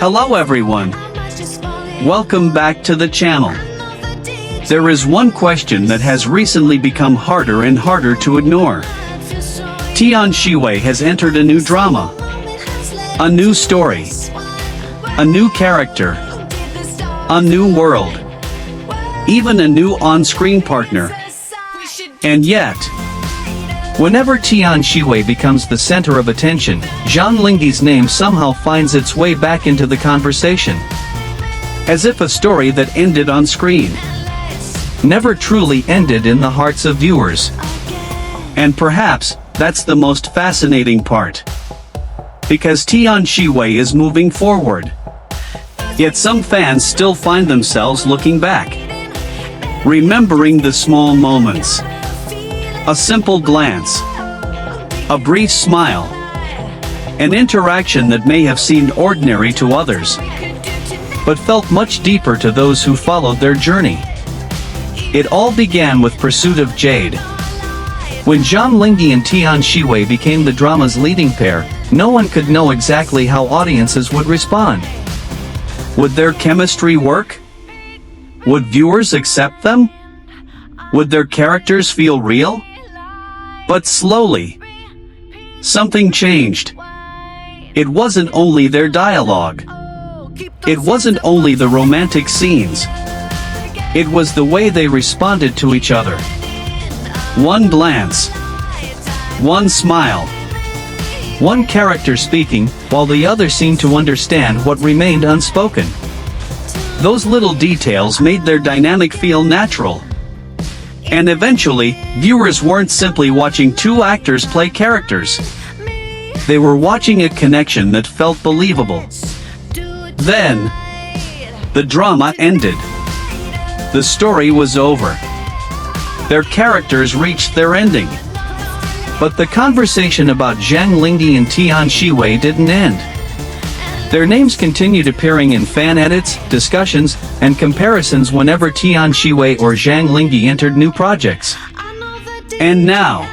Hello everyone. Welcome back to the channel. There is one question that has recently become harder and harder to ignore. Tian Xiwei has entered a new drama. A new story. A new character. A new world. Even a new on-screen partner. And yet, whenever Tian Xiwei becomes the center of attention, Zhang Linghe's name somehow finds its way back into the conversation. As if a story that ended on screen never truly ended in the hearts of viewers. And perhaps, that's the most fascinating part. Because Tian Xiwei is moving forward. Yet some fans still find themselves looking back. Remembering the small moments. A simple glance. A brief smile. An interaction that may have seemed ordinary to others, but felt much deeper to those who followed their journey. It all began with Pursuit of Jade. When Zhang Linghe and Tian Xiwei became the drama's leading pair, no one could know exactly how audiences would respond. Would their chemistry work? Would viewers accept them? Would their characters feel real? But slowly, something changed. It wasn't only their dialogue. It wasn't only the romantic scenes. It was the way they responded to each other. One glance. One smile. One character speaking, while the other seemed to understand what remained unspoken. Those little details made their dynamic feel natural. And eventually, viewers weren't simply watching two actors play characters. They were watching a connection that felt believable. Then, the drama ended. The story was over. Their characters reached their ending. But the conversation about Zhang Linghe and Tian Xiwei didn't end. Their names continued appearing in fan edits, discussions, and comparisons whenever Tian Xiwei or Zhang Linghe entered new projects. And now,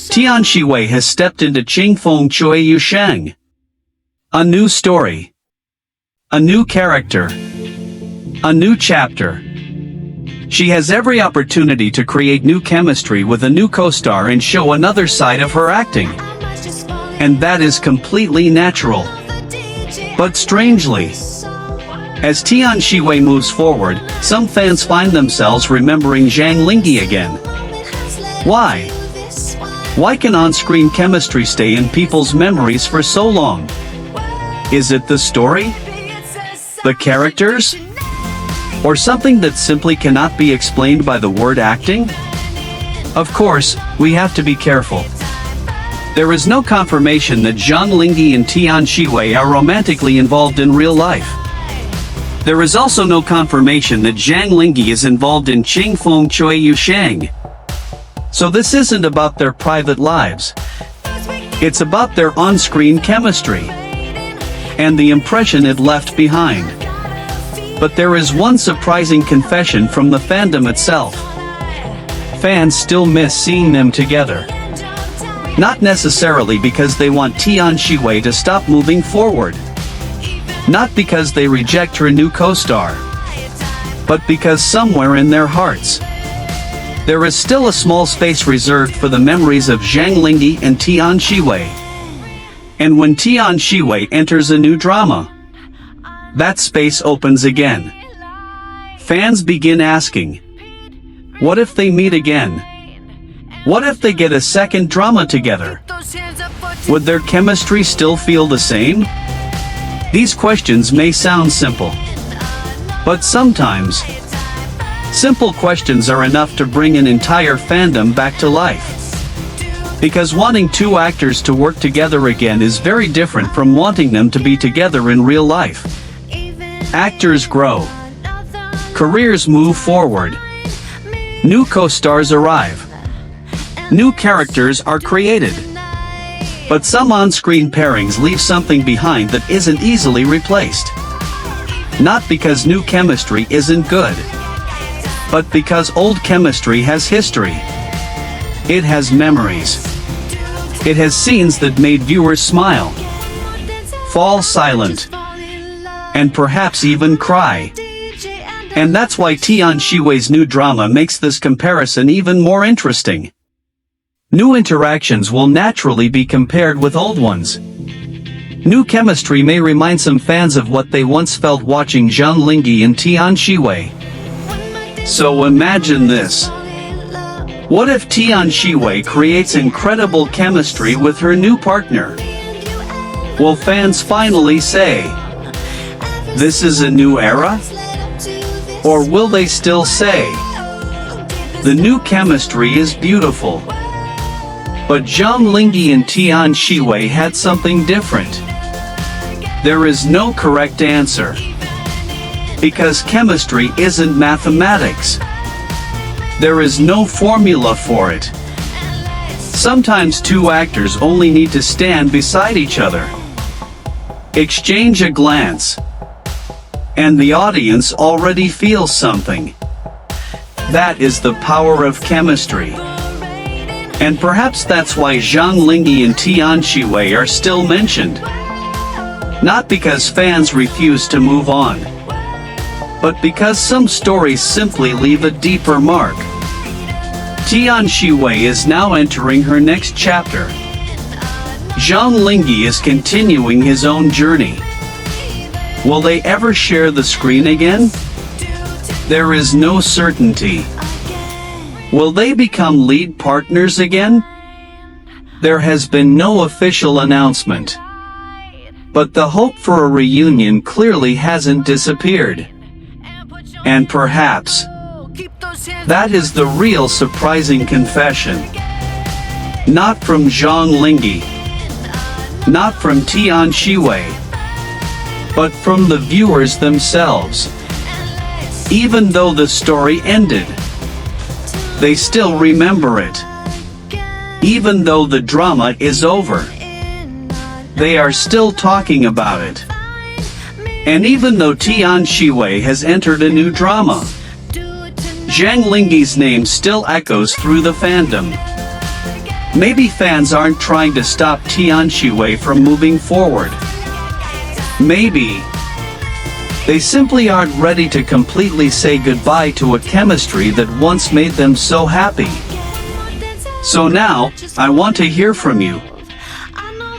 Tian Xiwei has stepped into Qing Feng Chui Sheng. A new story. A new character. A new chapter. She has every opportunity to create new chemistry with a new co-star and show another side of her acting. And that is completely natural. But strangely, as Tian Xiwei moves forward, some fans find themselves remembering Zhang Linghe again. Why? Why can on-screen chemistry stay in people's memories for so long? Is it the story? The characters? Or something that simply cannot be explained by the word acting? Of course, we have to be careful. There is no confirmation that Zhang Linghe and Tian Xiwei are romantically involved in real life. There is also no confirmation that Zhang Linghe is involved in Qing Feng Chui Sheng. So this isn't about their private lives. It's about their on-screen chemistry. And the impression it left behind. But there is one surprising confession from the fandom itself. Fans still miss seeing them together. Not necessarily because they want Tian Xiwei to stop moving forward. Not because they reject her new co-star. But because somewhere in their hearts, there is still a small space reserved for the memories of Zhang Linghe and Tian Xiwei. And when Tian Xiwei enters a new drama, that space opens again. Fans begin asking, what if they meet again? What if they get a second drama together? Would their chemistry still feel the same? These questions may sound simple. But sometimes, simple questions are enough to bring an entire fandom back to life. Because wanting two actors to work together again is very different from wanting them to be together in real life. Actors grow. Careers move forward. New co-stars arrive. New characters are created. But some on-screen pairings leave something behind that isn't easily replaced. Not because new chemistry isn't good, but because old chemistry has history. It has memories. It has scenes that made viewers smile, fall silent, and perhaps even cry. And that's why Tian Xiwei's new drama makes this comparison even more interesting. New interactions will naturally be compared with old ones. New chemistry may remind some fans of what they once felt watching Zhang Linghe and Tian Xiwei. So imagine this. What if Tian Xiwei creates incredible chemistry with her new partner? Will fans finally say, "This is a new era"? Or will they still say, "The new chemistry is beautiful"? But Zhang Linghe and Tian Xiwei had something different. There is no correct answer. Because chemistry isn't mathematics. There is no formula for it. Sometimes two actors only need to stand beside each other, exchange a glance, and the audience already feels something. That is the power of chemistry. And perhaps that's why Zhang Linghe and Tian Xiwei are still mentioned. Not because fans refuse to move on, but because some stories simply leave a deeper mark. Tian Xiwei is now entering her next chapter. Zhang Linghe is continuing his own journey. Will they ever share the screen again? There is no certainty. Will they become lead partners again? There has been no official announcement. But the hope for a reunion clearly hasn't disappeared. And perhaps that is the real surprising confession. Not from Zhang Linghe, not from Tian Xiwei, but from the viewers themselves. Even though the story ended, they still remember it. Even though the drama is over, they are still talking about it. And even though Tian Xiwei has entered a new drama, Zhang Linghe's name still echoes through the fandom. Maybe fans aren't trying to stop Tian Xiwei from moving forward. Maybe they simply aren't ready to completely say goodbye to a chemistry that once made them so happy. So now, I want to hear from you.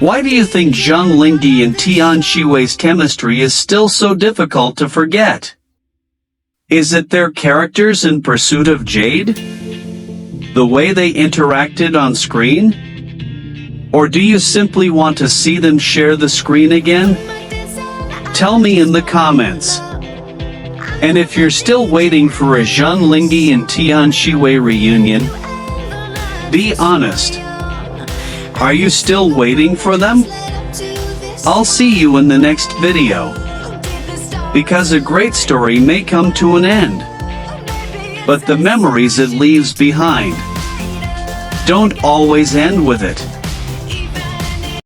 Why do you think Zhang Linghe and Tian Xiwei's chemistry is still so difficult to forget? Is it their characters in Pursuit of Jade? The way they interacted on screen? Or do you simply want to see them share the screen again? Tell me in the comments. And if you're still waiting for a Zhang Linghe and Tian Xiwei reunion, be honest. Are you still waiting for them? I'll see you in the next video. Because a great story may come to an end, but the memories it leaves behind don't always end with it.